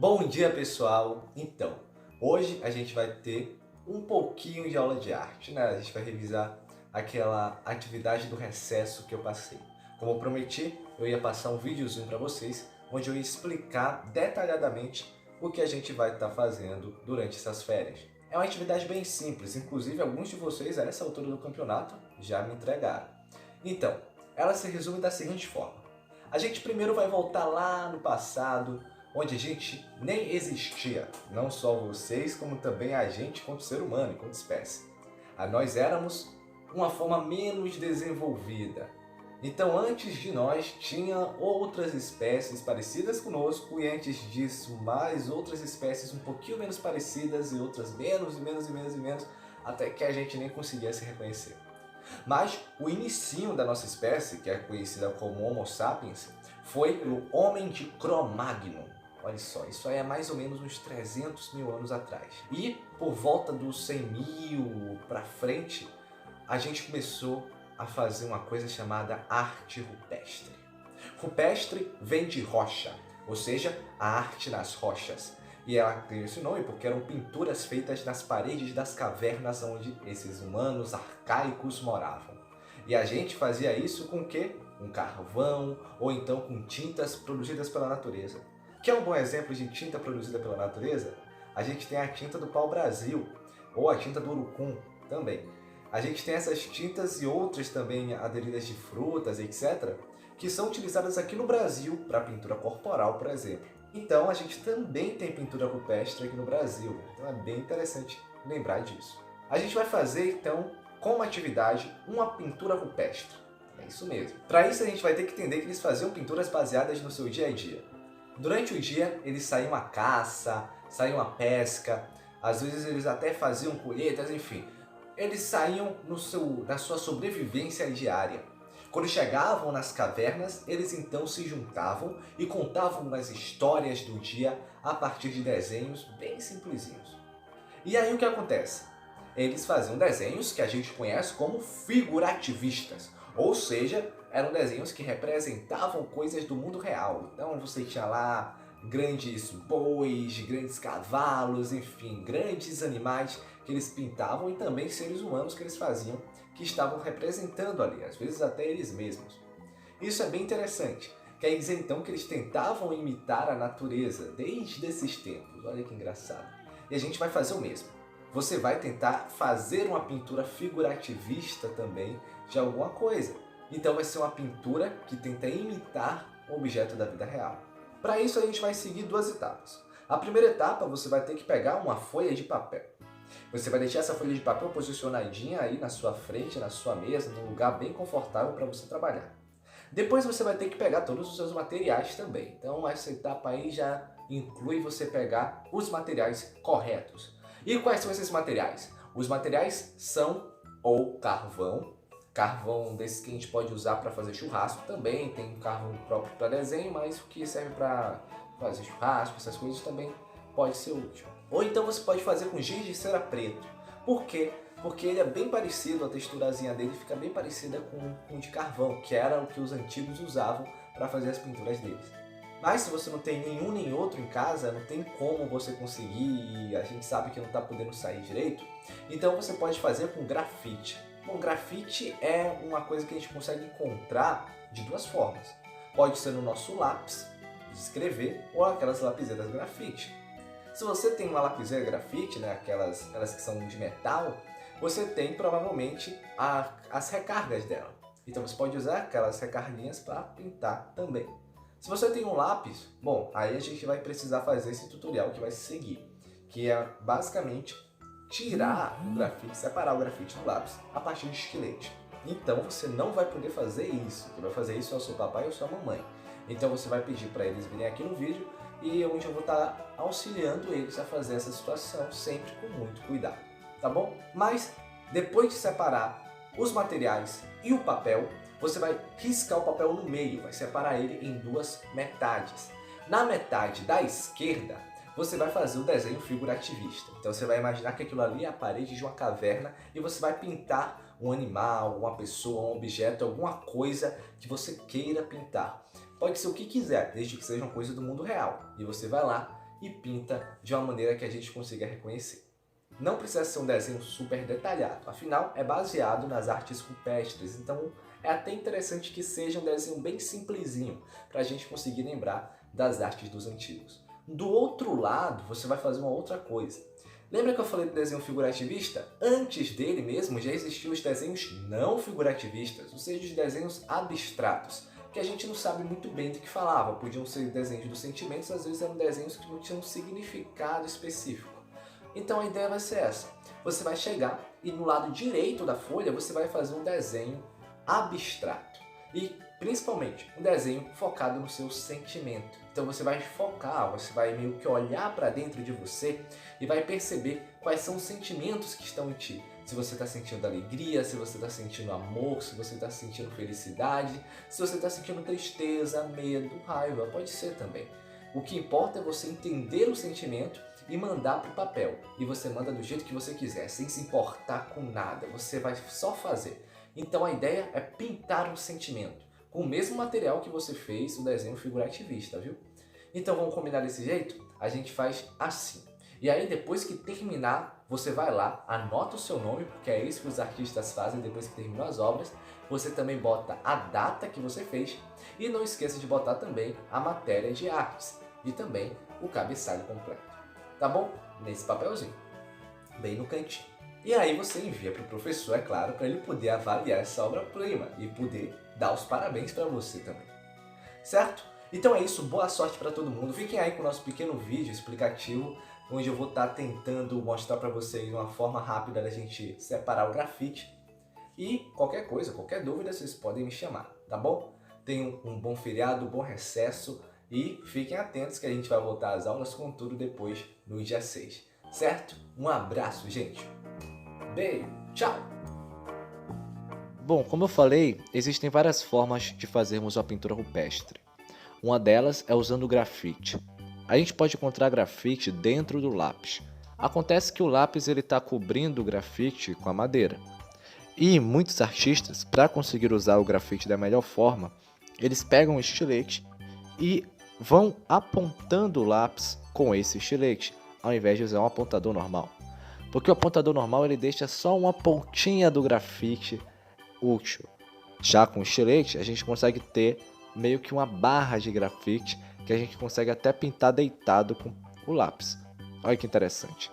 Bom dia, pessoal! Então, hoje a gente vai ter um pouquinho de aula de arte, né? A gente vai revisar aquela atividade do recesso que eu passei. Como eu prometi, eu ia passar um videozinho para vocês, onde eu ia explicar detalhadamente o que a gente vai estar fazendo durante essas férias. É uma atividade bem simples, inclusive alguns de vocês, a essa altura do campeonato, já me entregaram. Então, ela se resume da seguinte forma. A gente primeiro vai voltar lá no passado, onde a gente nem existia, não só vocês, como também a gente como ser humano, como espécie. Nós éramos uma forma menos desenvolvida. Então, antes de nós, tinha outras espécies parecidas conosco, e antes disso, mais outras espécies um pouquinho menos parecidas, e outras menos, e menos, e menos, e menos, até que a gente nem conseguia se reconhecer. Mas o inicinho da nossa espécie, que é conhecida como Homo sapiens, foi o Homem de Cro-Magnon. Olha só, isso aí é mais ou menos uns 300 mil anos atrás. E por volta dos 100 mil para frente, a gente começou a fazer uma coisa chamada arte rupestre. Rupestre vem de rocha, ou seja, a arte nas rochas. E ela tem esse nome porque eram pinturas feitas nas paredes das cavernas onde esses humanos arcaicos moravam. E a gente fazia isso com o quê? Com carvão ou então com tintas produzidas pela natureza. Quer um bom exemplo de tinta produzida pela natureza? A gente tem a tinta do pau-brasil ou a tinta do urucum também. A gente tem essas tintas e outras também aderidas de frutas, etc., que são utilizadas aqui no Brasil para pintura corporal, por exemplo. Então a gente também tem pintura rupestre aqui no Brasil, então é bem interessante lembrar disso. A gente vai fazer então, como atividade, uma pintura rupestre. É isso mesmo. Para isso a gente vai ter que entender que eles faziam pinturas baseadas no seu dia a dia. Durante o dia eles saíam à caça, saíam à pesca, às vezes eles até faziam colheitas, enfim. Eles saíam na sua sobrevivência diária. Quando chegavam nas cavernas, eles então se juntavam e contavam as histórias do dia a partir de desenhos bem simplesinhos. E aí o que acontece? Eles faziam desenhos que a gente conhece como figurativistas, ou seja, eram desenhos que representavam coisas do mundo real. Então você tinha lá grandes bois, grandes cavalos, enfim, grandes animais que eles pintavam e também seres humanos que eles faziam, que estavam representando ali, às vezes até eles mesmos. Isso é bem interessante. Quer dizer então que eles tentavam imitar a natureza desde esses tempos. Olha que engraçado. E a gente vai fazer o mesmo. Você vai tentar fazer uma pintura figurativista também de alguma coisa. Então vai ser uma pintura que tenta imitar um objeto da vida real. Para isso a gente vai seguir duas etapas. A primeira etapa, você vai ter que pegar uma folha de papel. Você vai deixar essa folha de papel posicionadinha aí na sua frente, na sua mesa, num lugar bem confortável para você trabalhar. Depois você vai ter que pegar todos os seus materiais também. Então essa etapa aí já inclui você pegar os materiais corretos. E quais são esses materiais? Os materiais são ou carvão desses que a gente pode usar para fazer churrasco também, tem carvão próprio para desenho, mas o que serve para fazer churrasco, essas coisas também pode ser útil. Ou então você pode fazer com giz de cera preto. Por quê? Porque ele é bem parecido, a texturazinha dele fica bem parecida com o de carvão, que era o que os antigos usavam para fazer as pinturas deles. Mas se você não tem nenhum nem outro em casa, não tem como você conseguir e a gente sabe que não está podendo sair direito, então você pode fazer com grafite. Bom, grafite é uma coisa que a gente consegue encontrar de duas formas. Pode ser no nosso lápis de escrever ou aquelas lapiseiras grafite. Se você tem uma lapiseira grafite, né, aquelas que são de metal, você tem provavelmente as recargas dela. Então você pode usar aquelas recarguinhas para pintar também. Se você tem um lápis, bom, aí a gente vai precisar fazer esse tutorial que vai seguir, que é basicamente tirar o grafite, separar o grafite do lápis a partir de estilete. Então você não vai poder fazer isso, quem vai fazer isso é o seu papai ou sua mamãe. Então você vai pedir para eles virem aqui no vídeo e onde eu vou estar auxiliando eles a fazer essa situação sempre com muito cuidado, tá bom? Mas depois de separar os materiais e o papel, você vai riscar o papel no meio, vai separar ele em duas metades. Na metade da esquerda, você vai fazer o desenho figurativista. Então você vai imaginar que aquilo ali é a parede de uma caverna e você vai pintar um animal, uma pessoa, um objeto, alguma coisa que você queira pintar. Pode ser o que quiser, desde que seja uma coisa do mundo real. E você vai lá e pinta de uma maneira que a gente consiga reconhecer. Não precisa ser um desenho super detalhado, afinal é baseado nas artes rupestres, então é até interessante que seja um desenho bem simplesinho para a gente conseguir lembrar das artes dos antigos. Do outro lado, você vai fazer uma outra coisa. Lembra que eu falei do desenho figurativista? Antes dele mesmo já existiam os desenhos não figurativistas, ou seja, os desenhos abstratos, que a gente não sabe muito bem do que falava. Podiam ser desenhos dos sentimentos, às vezes eram desenhos que não tinham um significado específico. Então a ideia vai ser essa. Você vai chegar e no lado direito da folha você vai fazer um desenho abstrato. E principalmente um desenho focado no seu sentimento. Então você vai focar, você vai meio que olhar para dentro de você e vai perceber quais são os sentimentos que estão em ti. Se você está sentindo alegria, se você está sentindo amor, se você está sentindo felicidade, se você está sentindo tristeza, medo, raiva, pode ser também. O que importa é você entender o sentimento e mandar para o papel. E você manda do jeito que você quiser, sem se importar com nada. Você vai só fazer. Então a ideia é pintar um sentimento, com o mesmo material que você fez o desenho figurativista, viu? Então vamos combinar desse jeito? A gente faz assim. E aí depois que terminar, você vai lá, anota o seu nome, porque é isso que os artistas fazem depois que terminam as obras. Você também bota a data que você fez e não esqueça de botar também a matéria de artes e também o cabeçalho completo. Tá bom? Nesse papelzinho, bem no cantinho. E aí você envia para o professor, é claro, para ele poder avaliar essa obra-prima e poder dar os parabéns para você também. Certo? Então é isso, boa sorte para todo mundo. Fiquem aí com o nosso pequeno vídeo explicativo, onde eu vou estar tentando mostrar para vocês uma forma rápida da gente separar o grafite. E qualquer coisa, qualquer dúvida, vocês podem me chamar, tá bom? Tenham um bom feriado, um bom recesso e fiquem atentos que a gente vai voltar às aulas com tudo depois no dia 6. Certo? Um abraço, gente! Beijo, tchau! Bom, como eu falei, existem várias formas de fazermos uma pintura rupestre. Uma delas é usando o grafite. A gente pode encontrar grafite dentro do lápis. Acontece que o lápis está cobrindo o grafite com a madeira. E muitos artistas, para conseguir usar o grafite da melhor forma, eles pegam o estilete e vão apontando o lápis com esse estilete, ao invés de usar um apontador normal. Porque o apontador normal ele deixa só uma pontinha do grafite útil. Já com o estilete, a gente consegue ter meio que uma barra de grafite que a gente consegue até pintar deitado com o lápis. Olha que interessante.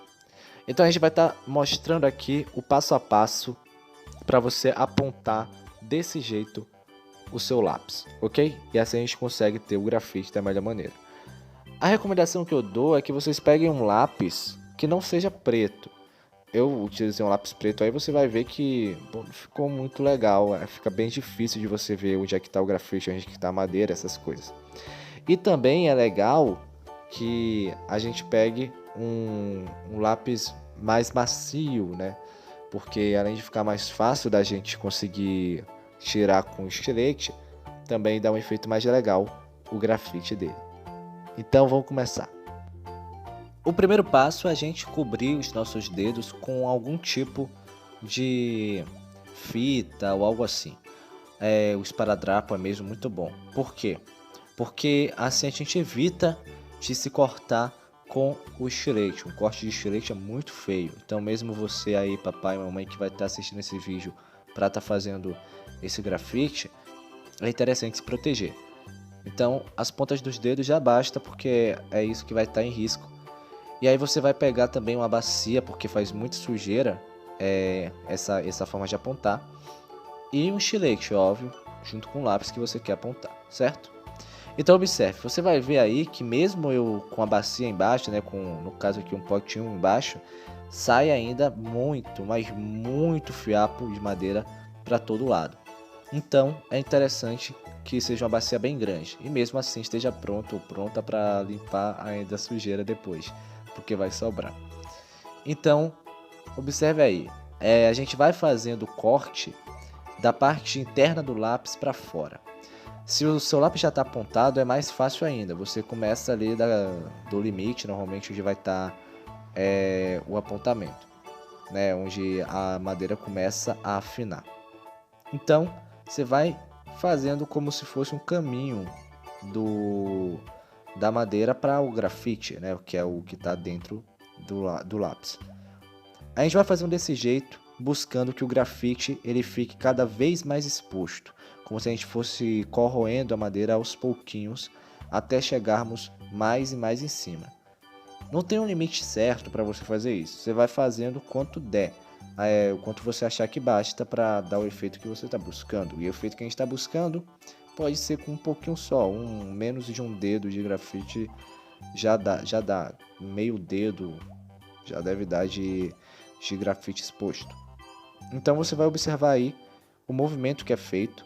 Então a gente vai estar mostrando aqui o passo a passo para você apontar desse jeito o seu lápis, ok? E assim a gente consegue ter o grafite da melhor maneira. A recomendação que eu dou é que vocês peguem um lápis que não seja preto. Eu utilizei um lápis preto, aí você vai ver que ficou muito legal, fica bem difícil de você ver onde é que está o grafite, onde é que está a madeira, essas coisas. E também é legal que a gente pegue um lápis mais macio, né? Porque além de ficar mais fácil da gente conseguir tirar com o estilete, também dá um efeito mais legal o grafite dele. Então vamos começar. O primeiro passo é a gente cobrir os nossos dedos com algum tipo de fita ou algo assim. O esparadrapo é mesmo muito bom. Por quê? Porque assim a gente evita de se cortar com o estilete. Um corte de estilete é muito feio. Então mesmo você aí, papai e mamãe, que vai estar assistindo esse vídeo para estar fazendo esse grafite, é interessante se proteger. Então as pontas dos dedos já basta, porque é isso que vai estar em risco. E aí você vai pegar também uma bacia, porque faz muita sujeira essa forma de apontar. E um estilete, óbvio, junto com o lápis que você quer apontar, certo? Então observe, você vai ver aí que mesmo eu com a bacia embaixo, né, no caso aqui um potinho embaixo, sai ainda muito, mas muito fiapo de madeira para todo lado. Então é interessante que seja uma bacia bem grande e mesmo assim esteja pronto ou pronta para limpar ainda a sujeira depois, porque vai sobrar. Então observe aí, a gente vai fazendo o corte da parte interna do lápis para fora. Se o seu lápis já está apontado, é mais fácil ainda. Você começa ali do limite, normalmente onde vai estar o apontamento, né? Onde a madeira começa a afinar. Então, você vai fazendo como se fosse um caminho da madeira para o grafite, né, que é o que está dentro do lápis. A gente vai fazendo desse jeito, buscando que o grafite ele fique cada vez mais exposto, como se a gente fosse corroendo a madeira aos pouquinhos, até chegarmos mais e mais em cima. Não tem um limite certo para você fazer isso, você vai fazendo quanto der, o quanto você achar que basta para dar o efeito que você está buscando. E o efeito que a gente está buscando pode ser com um pouquinho só, menos de um dedo de grafite já dá meio dedo, já deve dar de grafite exposto. Então você vai observar aí o movimento que é feito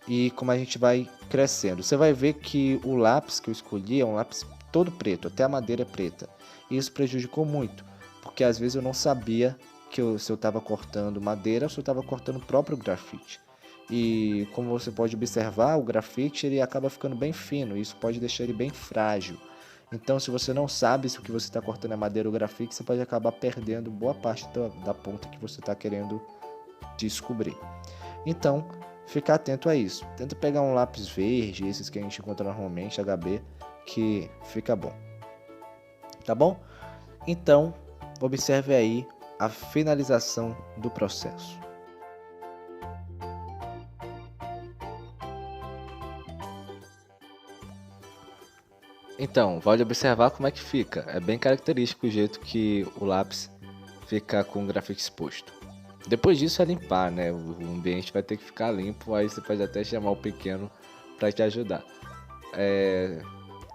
e como a gente vai crescendo. Você vai ver que o lápis que eu escolhi é um lápis todo preto, até a madeira é preta. E isso prejudicou muito, porque às vezes eu não sabia se eu estava cortando madeira ou se eu estava cortando o próprio grafite. E como você pode observar, o grafite ele acaba ficando bem fino, e isso pode deixar ele bem frágil. Então, se você não sabe se o que você está cortando é madeira ou grafite, você pode acabar perdendo boa parte da ponta que você está querendo descobrir. Então, fica atento a isso. Tenta pegar um lápis verde, esses que a gente encontra normalmente, HB, que fica bom. Tá bom? Então, observe aí a finalização do processo. Então, vale observar como é que fica. É bem característico o jeito que o lápis fica com o grafite exposto. Depois disso é limpar, né? O ambiente vai ter que ficar limpo, aí você pode até chamar o pequeno para te ajudar.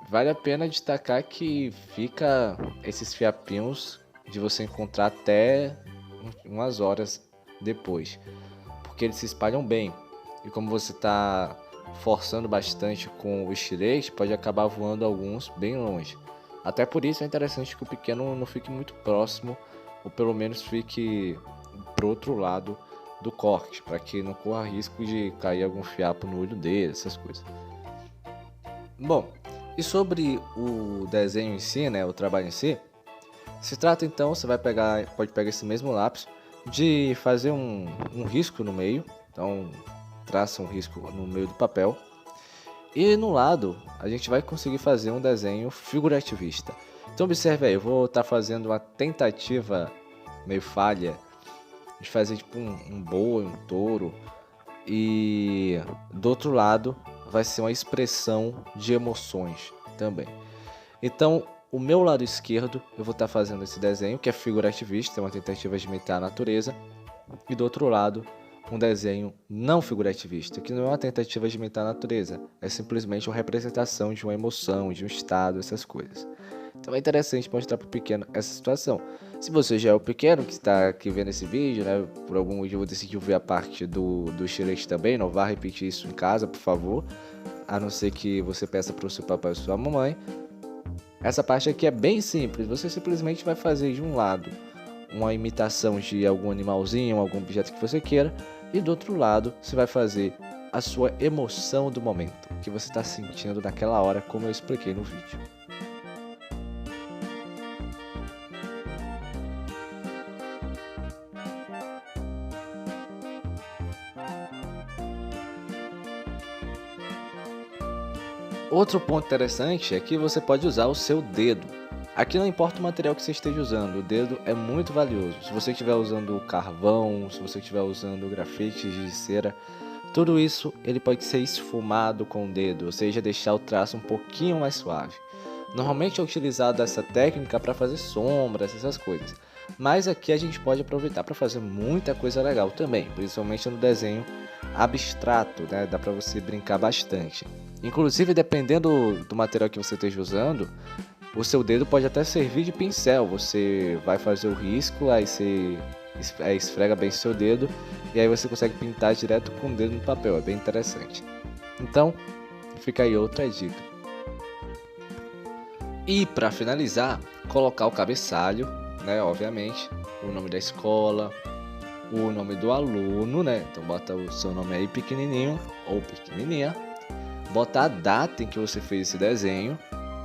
Vale a pena destacar que fica esses fiapinhos de você encontrar até umas horas depois, porque eles se espalham bem. E como você está forçando bastante com o estilete, pode acabar voando alguns bem longe. Até por isso é interessante que o pequeno não fique muito próximo, ou pelo menos fique pro outro lado do corte, para que não corra risco de cair algum fiapo no olho dele, essas coisas. Bom, e sobre o desenho em si, né, o trabalho em si, se trata então, você pode pegar esse mesmo lápis, de fazer um risco no meio. Então traça um risco no meio do papel, e no lado a gente vai conseguir fazer um desenho figurativista. Então observe aí, eu vou estar fazendo uma tentativa meio falha de fazer tipo um boi, um touro, e do outro lado vai ser uma expressão de emoções também. Então o meu lado esquerdo eu vou estar fazendo esse desenho que é figurativista, é uma tentativa de imitar a natureza, e do outro lado um desenho não figurativista, que não é uma tentativa de imitar a natureza, é simplesmente uma representação de uma emoção, de um estado, essas coisas. Então é interessante mostrar para o pequeno essa situação. Se você já é o pequeno que está aqui vendo esse vídeo, né, por algum motivo decidiu ver a parte do estilete também, não vá repetir isso em casa, por favor, a não ser que você peça para o seu papai ou sua mamãe. Essa parte aqui é bem simples, você simplesmente vai fazer de um lado uma imitação de algum animalzinho, algum objeto que você queira, e do outro lado você vai fazer a sua emoção do momento, que você está sentindo naquela hora, como eu expliquei no vídeo. Outro ponto interessante é que você pode usar o seu dedo. Aqui não importa o material que você esteja usando, o dedo é muito valioso. Se você estiver usando carvão, se você estiver usando grafite de cera, tudo isso ele pode ser esfumado com o dedo, ou seja, deixar o traço um pouquinho mais suave. Normalmente é utilizada essa técnica para fazer sombras, essas coisas. Mas aqui a gente pode aproveitar para fazer muita coisa legal também, principalmente no desenho abstrato, né? Dá para você brincar bastante. Inclusive, dependendo do material que você esteja usando, o seu dedo pode até servir de pincel. Você vai fazer o risco, aí você esfrega bem seu dedo e aí você consegue pintar direto com o dedo no papel. É bem interessante. Então, fica aí outra dica. E para finalizar, colocar o cabeçalho, né? Obviamente, o nome da escola, o nome do aluno, né? Então bota o seu nome aí pequenininho ou pequenininha. Bota a data em que você fez esse desenho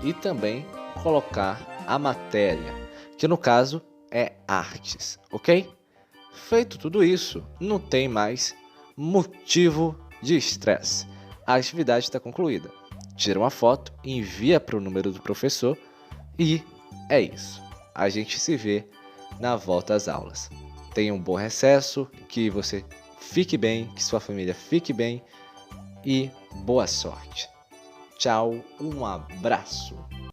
e também colocar a matéria, que no caso é artes, ok? Feito tudo isso, não tem mais motivo de estresse. A atividade está concluída. tira uma foto, envia para o número do professor e é isso. A gente se vê na volta às aulas. Tenha um bom recesso, que você fique bem, que sua família fique bem e boa sorte. Tchau, um abraço.